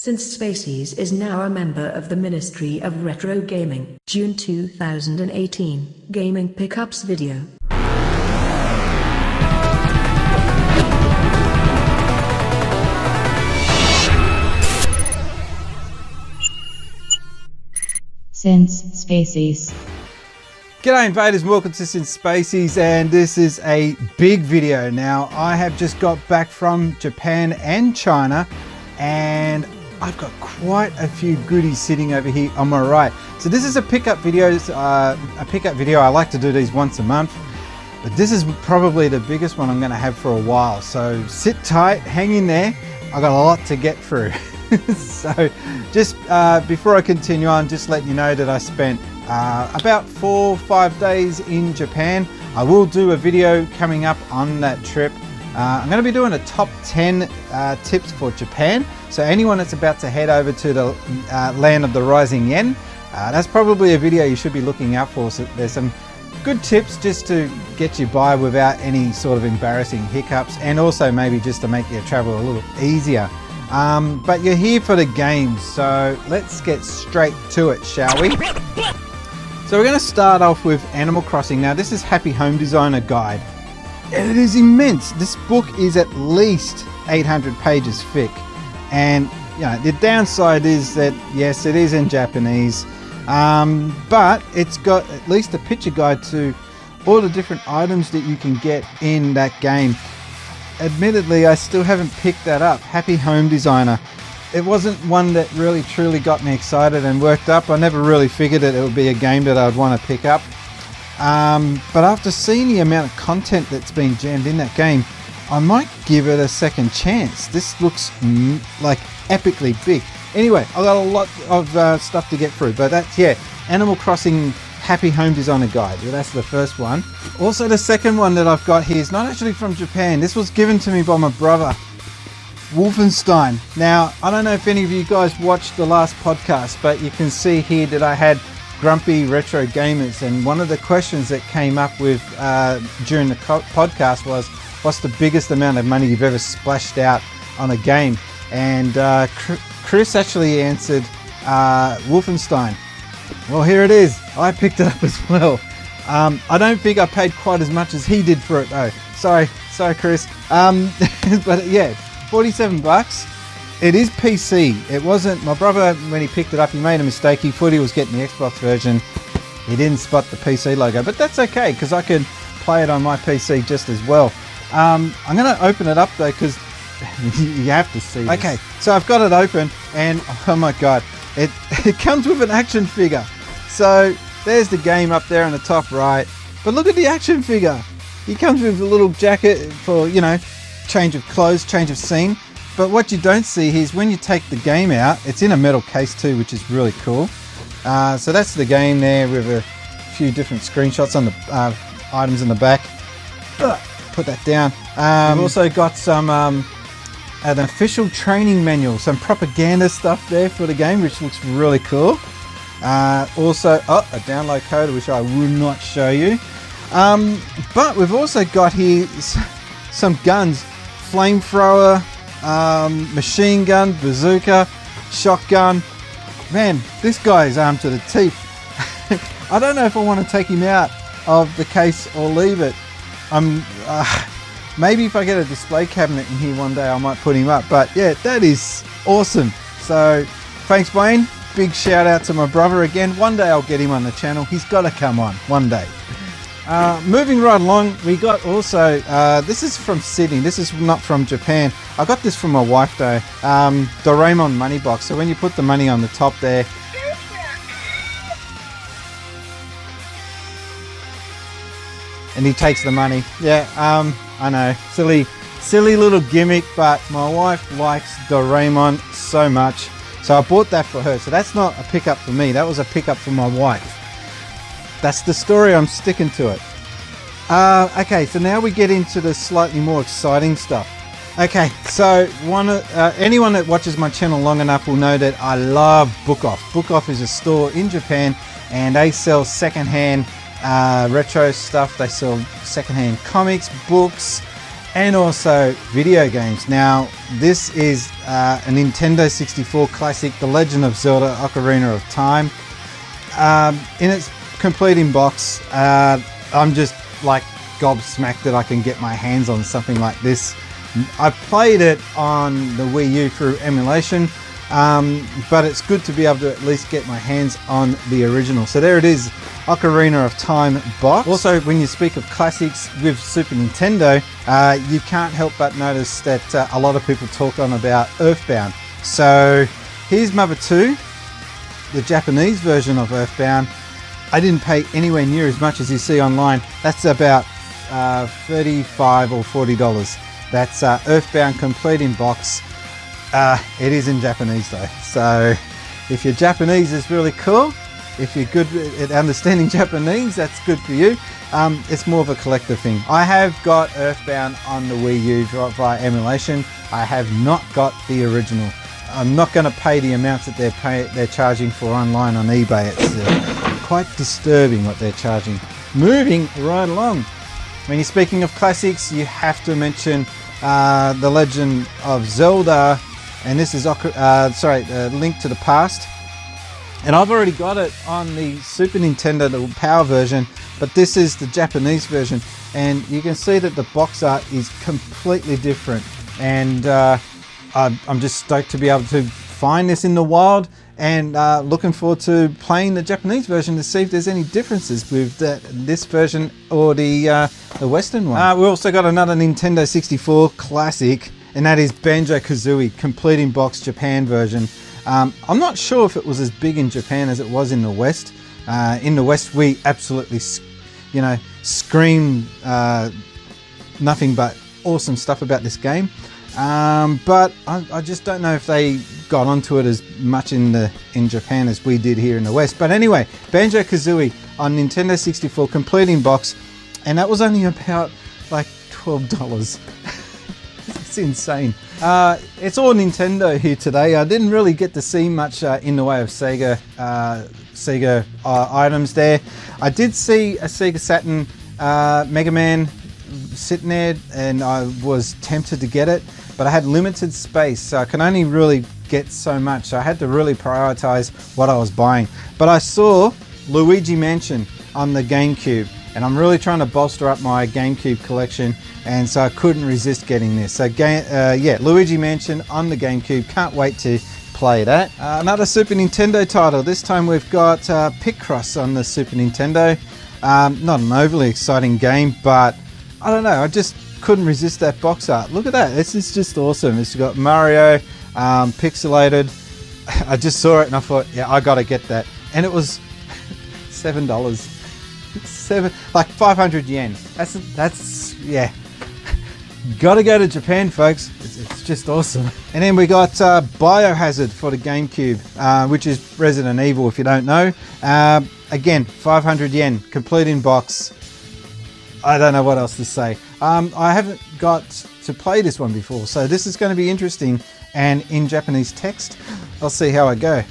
since Spacies is now a member of the Ministry of Retro Gaming. June 2018, Gaming Pickups video. Since Spacies. G'day invaders, welcome to Since Spacies, and this is a big video. Now, I have just got back from Japan and China, and I've got quite a few goodies sitting over here on my right. So this is a pickup video. I like to do these once a month, but this is probably the biggest one I'm going to have for a while. So sit tight, hang in there. I've got a lot to get through. So just before I continue on, just let you know that I spent about 4 or 5 days in Japan. I will do a video coming up on that trip. I'm going to be doing a top 10 tips for Japan. So anyone that's about to head over to the land of the rising yen, that's probably a video you should be looking out for. So there's some good tips just to get you by without any sort of embarrassing hiccups, and also maybe just to make your travel a little easier. But you're here for the games, so let's get straight to it, shall we? So we're going to start off with Animal Crossing. Now this is Happy Home Designer Guide. And it is immense. This book is at least 800 pages thick. And you know, the downside is that yes, it is in Japanese, but it's got at least a picture guide to all the different items that you can get in that game. Admittedly, I still haven't picked that up. Happy Home Designer. It wasn't one that really truly got me excited and worked up. I never really figured that it would be a game that I'd want to pick up. But after seeing the amount of content that's been jammed in that game, I might give it a second chance. This looks like epically big. Anyway, I've got a lot of stuff to get through, but that's, yeah, Animal Crossing Happy Home Designer Guide. Well, that's the first one. Also, the second one that I've got here is not actually from Japan. This was given to me by my brother. Wolfenstein. Now, I don't know if any of you guys watched the last podcast, but you can see here that I had Grumpy Retro Gamers, and one of the questions that came up with during the podcast was, what's the biggest amount of money you've ever splashed out on a game? And Chris actually answered Wolfenstein. Well, here it is. I picked it up as well. I don't think I paid quite as much as he did for it though. Sorry Chris. But yeah, 47 bucks. It is PC. It wasn't, my brother, when he picked it up, he made a mistake. He thought he was getting the Xbox version. He didn't spot the PC logo, but that's okay because I could play it on my PC just as well. I'm going to open it up though because you have to see this. Okay, so I've got it open and oh my god, it comes with an action figure. So there's the game up there in the top right, but look at the action figure. He comes with a little jacket for, you know, change of clothes, change of scene. But what you don't see is when you take the game out, it's in a metal case too, which is really cool. So that's the game there with a few different screenshots on the items in the back. Put that down. We've also got some an official training manual, some propaganda stuff there for the game, which looks really cool. Also, a download code, which I will not show you. But we've also got here some guns, flamethrower, machine gun, bazooka, shotgun. Man, this guy is armed to the teeth. I don't know if I want to take him out of the case or leave it. Maybe if I get a display cabinet in here one day, I might put him up. But yeah, that is awesome. So thanks, Wayne. Big shout out to my brother again. One day I'll get him on the channel. He's got to come on one day. Moving right along, we got also, this is from Sydney. This is not from Japan. I got this from my wife though. Doraemon Money Box. So when you put the money on the top there, and he takes the money. Yeah, I know, silly little gimmick, but my wife likes Doraemon so much. So I bought that for her. So that's not a pickup for me. That was a pickup for my wife. That's the story. I'm sticking to it. Okay, so now we get into the slightly more exciting stuff. Okay, so anyone that watches my channel long enough will know that I love Book Off. Book Off is a store in Japan, and they sell secondhand retro stuff. They sell secondhand comics, books, and also video games. Now, this is a Nintendo 64 classic, The Legend of Zelda Ocarina of Time. In its complete in box, I'm just like gobsmacked that I can get my hands on something like this. I played it on the Wii U through emulation, but it's good to be able to at least get my hands on the original. So there it is, Ocarina of Time box. Also, when you speak of classics with Super Nintendo, you can't help but notice that a lot of people talk on about Earthbound. So here's Mother 2, the Japanese version of Earthbound. I didn't pay anywhere near as much as you see online. That's about $35 or $40. That's Earthbound complete in box. It is in Japanese though, so if your Japanese is really cool, if you're good at understanding Japanese, that's good for you. It's more of a collector thing. I have got Earthbound on the Wii U via emulation. I have not got the original. I'm not going to pay the amounts that they're charging for online on eBay. It's quite disturbing what they're charging. Moving right along. When you're speaking of classics, you have to mention The Legend of Zelda, and this is Link to the Past. And I've already got it on the Super Nintendo, the Power version, but this is the Japanese version, and you can see that the box art is completely different. And I'm just stoked to be able to find this in the wild, and looking forward to playing the Japanese version to see if there's any differences with this version or the Western one. We also got another Nintendo 64 classic, and that is Banjo Kazooie, complete in box Japan version. I'm not sure if it was as big in Japan as it was in the West. In the West, we absolutely, screamed nothing but awesome stuff about this game. But I just don't know if they got onto it as much in Japan as we did here in the West. But anyway, Banjo Kazooie on Nintendo 64 complete in box, and that was only about like $12. It's insane. It's all Nintendo here today. I didn't really get to see much in the way of Sega items there. I did see a Sega Saturn Mega Man sitting there, and I was tempted to get it, but I had limited space, so I can only really get so much. So I had to really prioritize what I was buying. But I saw Luigi Mansion on the Gamecube, and I'm really trying to bolster up my Gamecube collection, and so I couldn't resist getting this. So yeah, Luigi Mansion on the Gamecube. Can't wait to play that. Another Super Nintendo title. This time we've got Picross on the Super Nintendo. Not an overly exciting game, but I don't know, I just couldn't resist that box art. Look at that, this is just awesome. It's got Mario, pixelated. I just saw it and I thought, yeah, I gotta get that. And it was $7. Like 500 yen. That's yeah. Gotta go to Japan, folks. It's just awesome. And then we got Biohazard for the Gamecube, which is Resident Evil, if you don't know. Again, 500 yen, complete in box. I don't know what else to say. I haven't got to play this one before, so this is going to be interesting, and in Japanese text. I'll see how I go.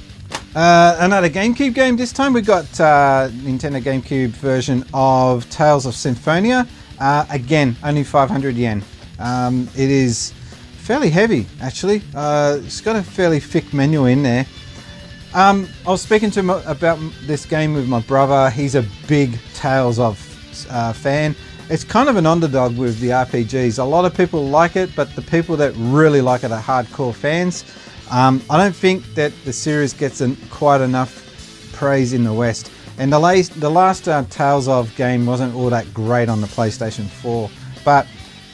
Another Gamecube game. This time we got Nintendo Gamecube version of Tales of Symphonia. Again, only 500 yen. It is fairly heavy, actually. It's got a fairly thick menu in there. I was speaking to him about this game with my brother. He's a big Tales of fan. It's kind of an underdog with the RPGs. A lot of people like it, but the people that really like it are hardcore fans. I don't think that the series gets quite enough praise in the West. And the last Tales of game wasn't all that great on the PlayStation 4. But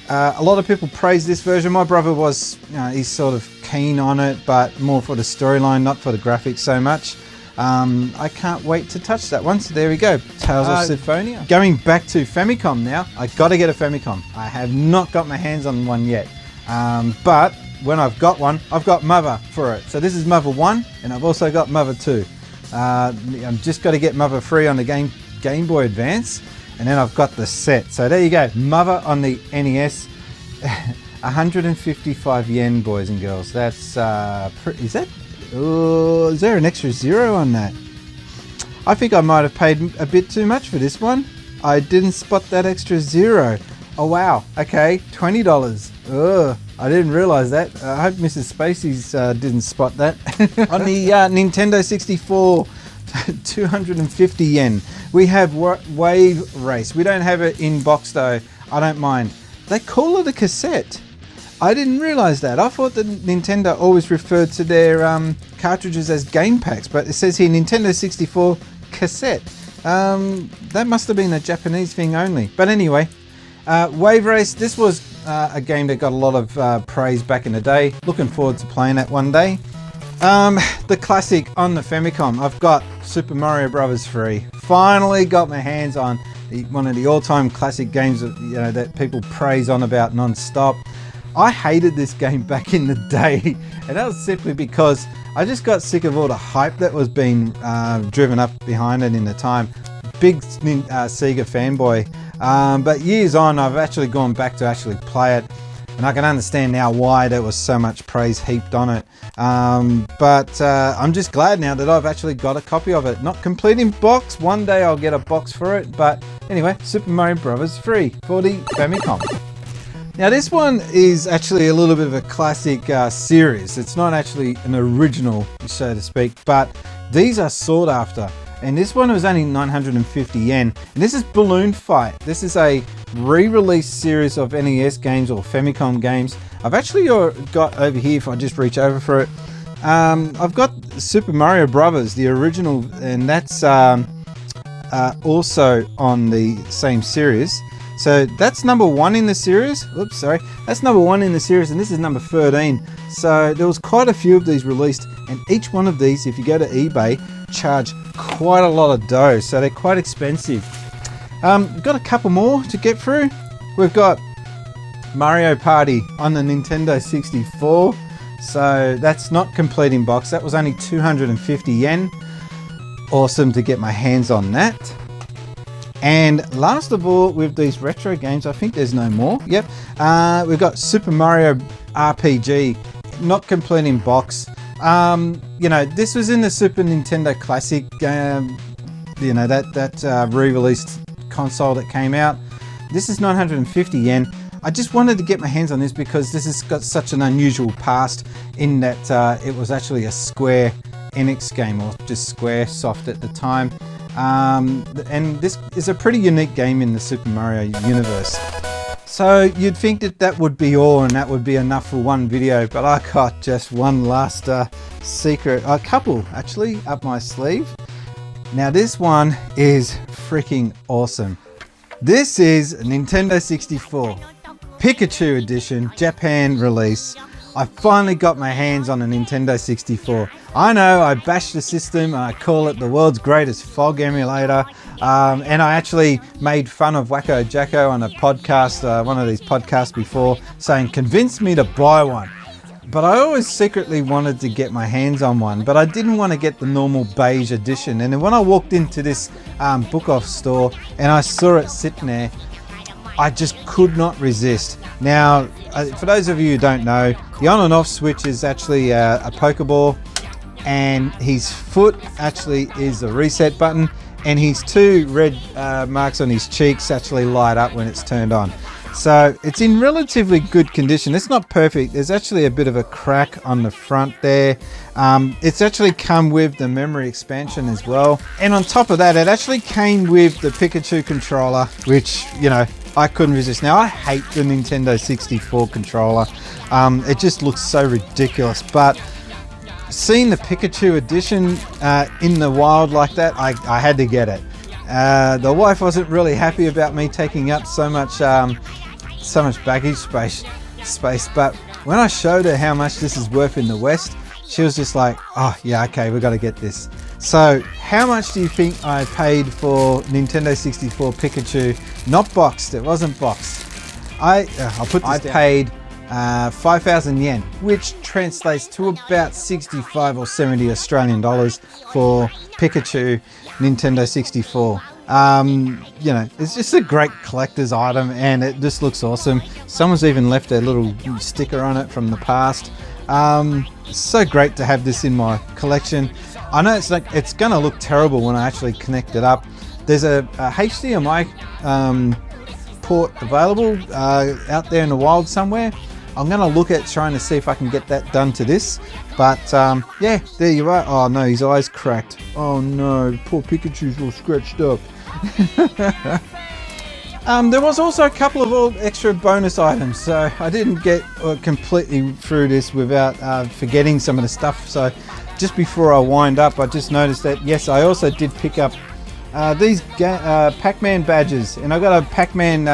a lot of people praise this version. My brother was, he's sort of keen on it, but more for the storyline, not for the graphics so much. I can't wait to touch that one. So there we go, Tales of Symphonia. Going back to Famicom now. I got to get a Famicom. I have not got my hands on one yet. But when I've got one, I've got Mother for it. So this is Mother 1, and I've also got Mother 2. I'm just got to get Mother 3 on the Game Boy Advance, and then I've got the set. So there you go, Mother on the NES. 155 yen, boys and girls. That's is there an extra zero on that? I think I might have paid a bit too much for this one. I didn't spot that extra zero. Oh wow, okay, $20. Ugh, I didn't realize that. I hope Mrs. Spacies didn't spot that. On the Nintendo 64, 250 yen. We have Wave Race. We don't have it in box though. I don't mind. They call it a cassette. I didn't realize that. I thought that Nintendo always referred to their cartridges as game packs, but it says here Nintendo 64 cassette. That must have been a Japanese thing only. But anyway, Wave Race, this was a game that got a lot of praise back in the day. Looking forward to playing that one day. The classic on the Famicom, I've got Super Mario Bros. 3. Finally got my hands on one of the all-time classic games that, you know, that people praise on about non-stop. I hated this game back in the day, and that was simply because I just got sick of all the hype that was being driven up behind it in the time. Big Sega fanboy, but years on I've actually gone back to actually play it, and I can understand now why there was so much praise heaped on it. But I'm just glad now that I've actually got a copy of it. Not complete in box, one day I'll get a box for it, but anyway, Super Mario Bros. 3 for the Famicom. Now this one is actually a little bit of a classic series. It's not actually an original, so to speak, but these are sought after. And this one was only 950 yen. And this is Balloon Fight. This is a re-release series of NES games or Famicom games. I've actually got over here, if I just reach over for it, I've got Super Mario Bros., the original, and that's also on the same series. So that's number 1 in the series. Oops, sorry. That's number 1 in the series, and this is number 13. So there was quite a few of these released, and each one of these, if you go to eBay, charge quite a lot of dough. So they're quite expensive. We've got a couple more to get through. We've got Mario Party on the Nintendo 64. So that's not complete in box. That was only 250 yen. Awesome to get my hands on that. And last of all, with these retro games, I think there's no more. Yep. We've got Super Mario RPG, not complete in box. You know, this was in the Super Nintendo Classic, you know, that re-released console that came out. This is 950 yen. I just wanted to get my hands on this because this has got such an unusual past in that it was actually a Square Enix game, or just Square Soft at the time. And this is a pretty unique game in the Super Mario universe. So you'd think that that would be all and that would be enough for one video, but I got just one last secret, a couple actually, up my sleeve. Now this one is freaking awesome. This is Nintendo 64 Pikachu Edition, Japan release. I finally got my hands on a Nintendo 64. I know I bashed the system, I call it the world's greatest fog emulator, and I actually made fun of Wacko Jacko on a podcast, one of these podcasts before, saying convince me to buy one. But I always secretly wanted to get my hands on one, but I didn't want to get the normal beige edition. And then when I walked into this book off store and I saw it sitting there, I just could not resist. Now, for those of you who don't know, the on and off switch is actually a Pokeball, and his foot actually is a reset button, and his 2 red marks on his cheeks actually light up when it's turned on. So it's in relatively good condition. It's not perfect. There's actually a bit of a crack on the front there. It's actually come with the memory expansion as well. And on top of that, it actually came with the Pikachu controller, which, you know, I couldn't resist. Now, I hate the Nintendo 64 controller. It just looks so ridiculous. But seeing the Pikachu edition in the wild like that, I had to get it. The wife wasn't really happy about me taking up so much baggage space, but when I showed her how much this is worth in the West, she was just like, oh yeah, okay, we got to get this. So how much do you think I paid for Nintendo 64 Pikachu? Not boxed, it wasn't boxed. I paid 5,000 yen, which translates to about 65 or 70 Australian dollars for Pikachu Nintendo 64. You know, it's just a great collector's item and it just looks awesome. Someone's even left a little sticker on it from the past. It's so great to have this in my collection. I know it's gonna look terrible when I actually connect it up. There's a HDMI port available out there in the wild somewhere. I'm going to look at trying to see if I can get that done to this. But yeah, there you are. Oh no, his eye's cracked. Oh no, poor Pikachu's all scratched up. There was also a couple of extra bonus items, so I didn't get completely through this without forgetting some of the stuff. So just before I wind up, I just noticed that yes, I also did pick up these Pac-Man badges, and I got a Pac-Man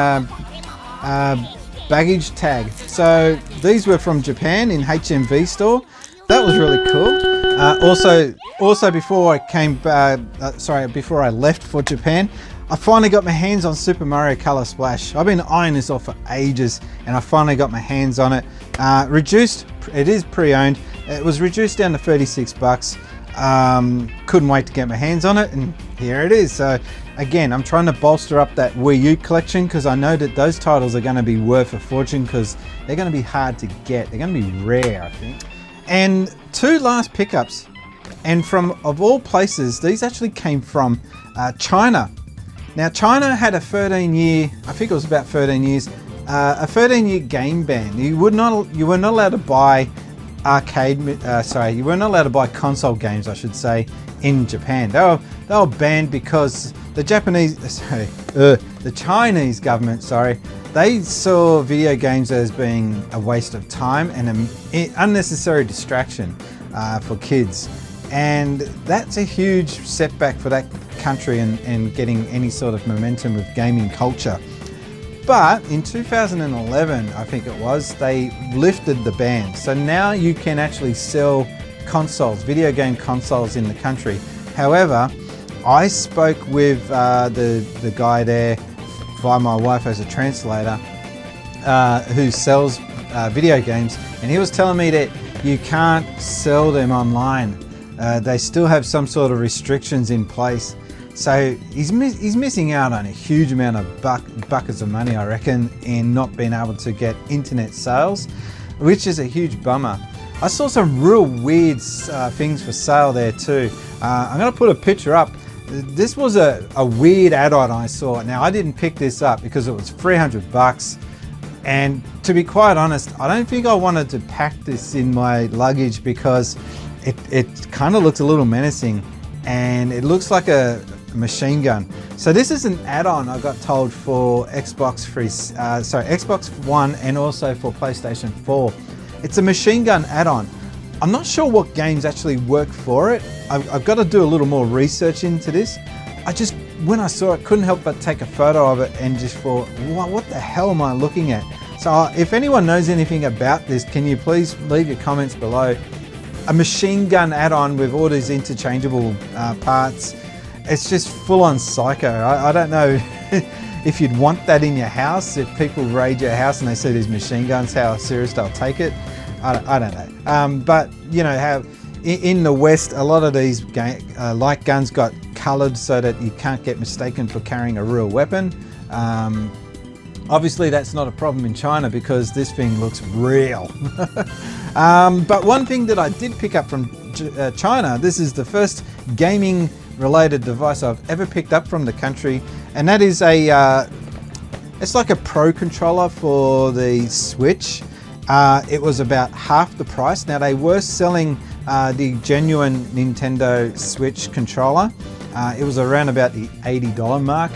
baggage tag. So these were from Japan in HMV store. That was really cool. Also before I came before I left for Japan, I finally got my hands on Super Mario Color Splash. I've been eyeing this off for ages, and I finally got my hands on it. Reduced, it is pre-owned. It was reduced down to 36 bucks. Couldn't wait to get my hands on it, and here it is. So again, I'm trying to bolster up that Wii U collection because I know that those titles are going to be worth a fortune because they're going to be hard to get. They're going to be rare, I think. And two last pickups, and from of all places, these actually came from China. Now China had a 13-year, I think it was about 13 years, a 13-year game ban. You were not allowed to buy you were not allowed to buy console games, I should say, in Japan. They were banned because the Chinese government, they saw video games as being a waste of time and an unnecessary distraction for kids. And that's a huge setback for that country and getting any sort of momentum with gaming culture. But in 2011, I think it was, they lifted the ban. So now you can actually sell consoles, video game consoles in the country. However, I spoke with the guy there via my wife as a translator who sells video games, and he was telling me that you can't sell them online. They still have some sort of restrictions in place. So he's missing out on a huge amount of buckets of money, I reckon, in not being able to get internet sales, which is a huge bummer. I saw some real weird things for sale there too. I'm going to put a picture up. This was a weird add-on I saw. Now I didn't pick this up because it was 300 bucks. And to be quite honest, I don't think I wanted to pack this in my luggage because it kind of looks a little menacing, and it looks like a machine gun. So this is an add-on, I got told, for Xbox One and also for PlayStation 4. It's a machine gun add-on. I'm not sure what games actually work for it. I've got to do a little more research into this. When I saw it, couldn't help but take a photo of it and just thought, what the hell am I looking at? So if anyone knows anything about this, can you please leave your comments below. A machine gun add-on with all these interchangeable parts. It's just full on psycho. I don't know if you'd want that in your house. If people raid your house and they see these machine guns, how serious they'll take it. I don't know. But you know how in the West, a lot of these light guns got coloured so that you can't get mistaken for carrying a real weapon. Obviously that's not a problem in China because this thing looks real. But one thing that I did pick up from China, this is the first gaming related device I've ever picked up from the country, and that is it's like a Pro controller for the Switch. It was about half the price. Now they were selling the genuine Nintendo Switch controller. It was around about the $80 mark,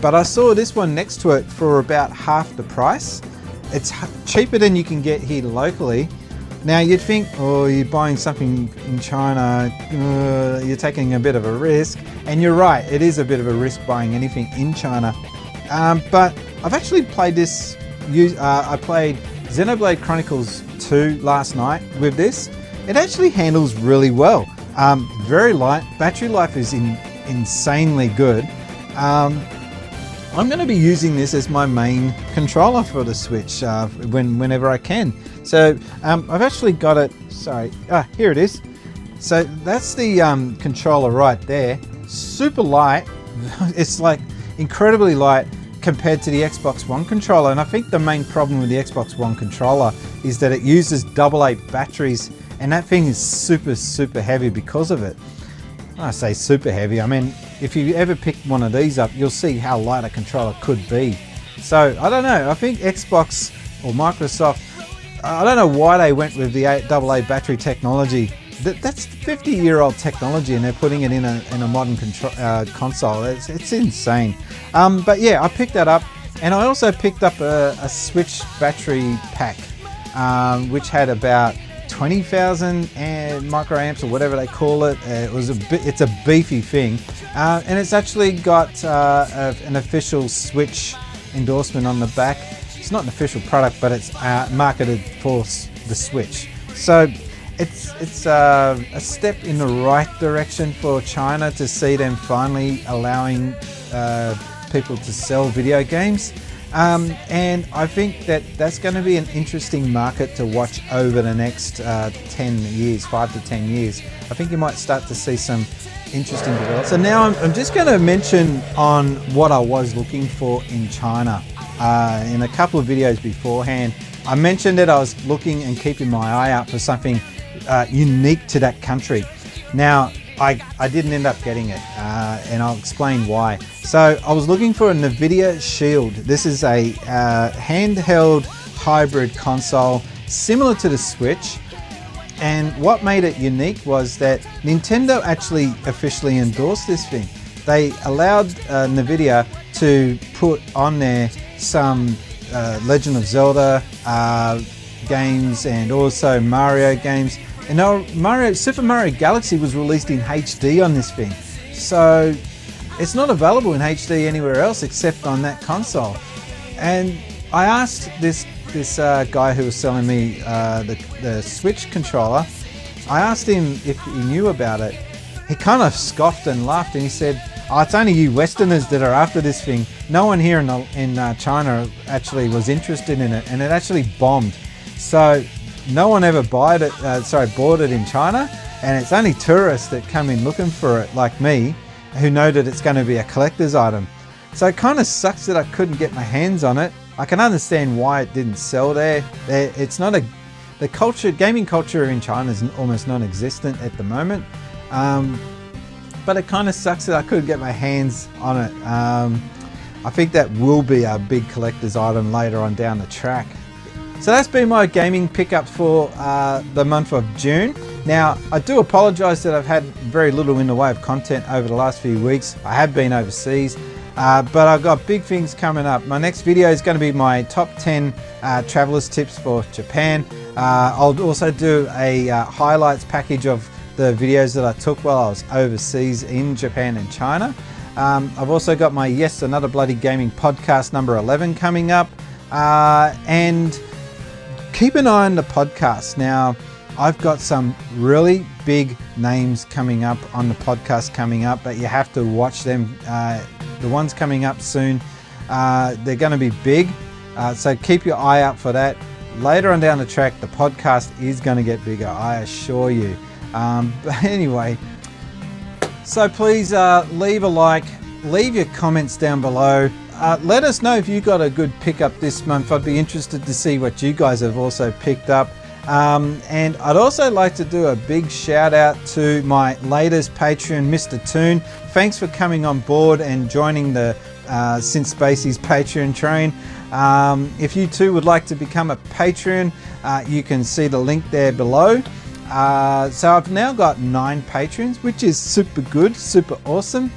but I saw this one next to it for about half the price. It's cheaper than you can get here locally. Now you'd think, oh, you're buying something in China, you're taking a bit of a risk, and you're right, it is a bit of a risk buying anything in China. But I've actually played this. I played Xenoblade Chronicles 2 last night with this. It actually handles really well. Very light. Battery life is insanely good. I'm going to be using this as my main controller for the Switch whenever I can. So I've actually got it. Sorry, here it is. So that's the controller right there. Super light. It's like incredibly light compared to the Xbox One controller. And I think the main problem with the Xbox One controller is that it uses AA batteries, and that thing is super heavy because of it. When I say super heavy, I mean if you ever pick one of these up, you'll see how light a controller could be. So I don't know, I think Xbox or Microsoft, I don't know why they went with the AA battery technology. That's 50-year-old technology, and they're putting it in a modern console. It's insane. But yeah, I picked that up, and I also picked up a Switch battery pack, which had about 20,000 microamps or whatever they call it. It's a beefy thing, and it's actually got an official Switch endorsement on the back. It's not an official product, but it's marketed for the Switch. So it's a step in the right direction for China to see them finally allowing people to sell video games. And I think that's going to be an interesting market to watch over the next 10 years, 5 to 10 years. I think you might start to see some interesting developments. So now I'm just going to mention on what I was looking for in China. In a couple of videos beforehand, I mentioned that I was looking and keeping my eye out for something unique to that country. Now, I didn't end up getting it, and I'll explain why. So I was looking for a NVIDIA Shield. This is a handheld hybrid console similar to the Switch. And what made it unique was that Nintendo actually officially endorsed this thing. They allowed NVIDIA to put on there some Legend of Zelda games and also Mario games. And now Super Mario Galaxy was released in HD on this thing. So it's not available in HD anywhere else except on that console. And I asked this guy who was selling me the Switch controller, I asked him if he knew about it. He kind of scoffed and laughed, and he said, "Oh, it's only you Westerners that are after this thing. No one here in China actually was interested in it, and it actually bombed. So no one ever bought it in China, and it's only tourists that come in looking for it, like me, who know that it's going to be a collector's item." So it kind of sucks that I couldn't get my hands on it. I can understand why it didn't sell there. It's not gaming culture in China is almost non-existent at the moment. But it kind of sucks that I couldn't get my hands on it. I think that will be a big collector's item later on down the track. So that's been my gaming pickup for the month of June. Now, I do apologise that I've had very little in the way of content over the last few weeks. I have been overseas, but I've got big things coming up. My next video is going to be my top 10 travelers tips for Japan. I'll also do a highlights package of the videos that I took while I was overseas in Japan and China. I've also got my Yes Another Bloody Gaming podcast number 11 coming up. And keep an eye on the podcast. Now, I've got some really big names coming up on the podcast coming up, but you have to watch them. The ones coming up soon, they're going to be big. So keep your eye out for that. Later on down the track, the podcast is going to get bigger, I assure you. But anyway, so please leave a like, leave your comments down below. Let us know if you got a good pickup this month. I'd be interested to see what you guys have also picked up. And I'd also like to do a big shout out to my latest Patreon, Mr. Toon. Thanks for coming on board and joining the Since Spacies Patreon train. If you too would like to become a Patreon, you can see the link there below. So I've now got 9 patrons, which is super good, super awesome.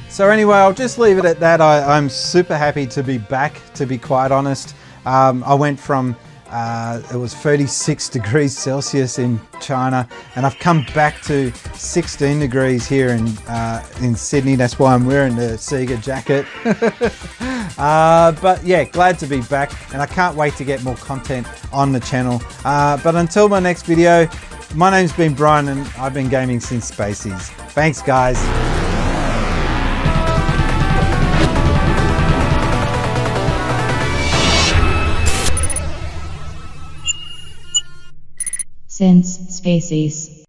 So anyway, I'll just leave it at that. I'm super happy to be back, to be quite honest. I went from, it was 36 degrees Celsius in China, and I've come back to 16 degrees here in Sydney. That's why I'm wearing the Sega jacket. But yeah, glad to be back, and I can't wait to get more content on the channel. But until my next video, my name's been Brian, and I've been gaming since Spacies. Thanks, guys. Since Spacies.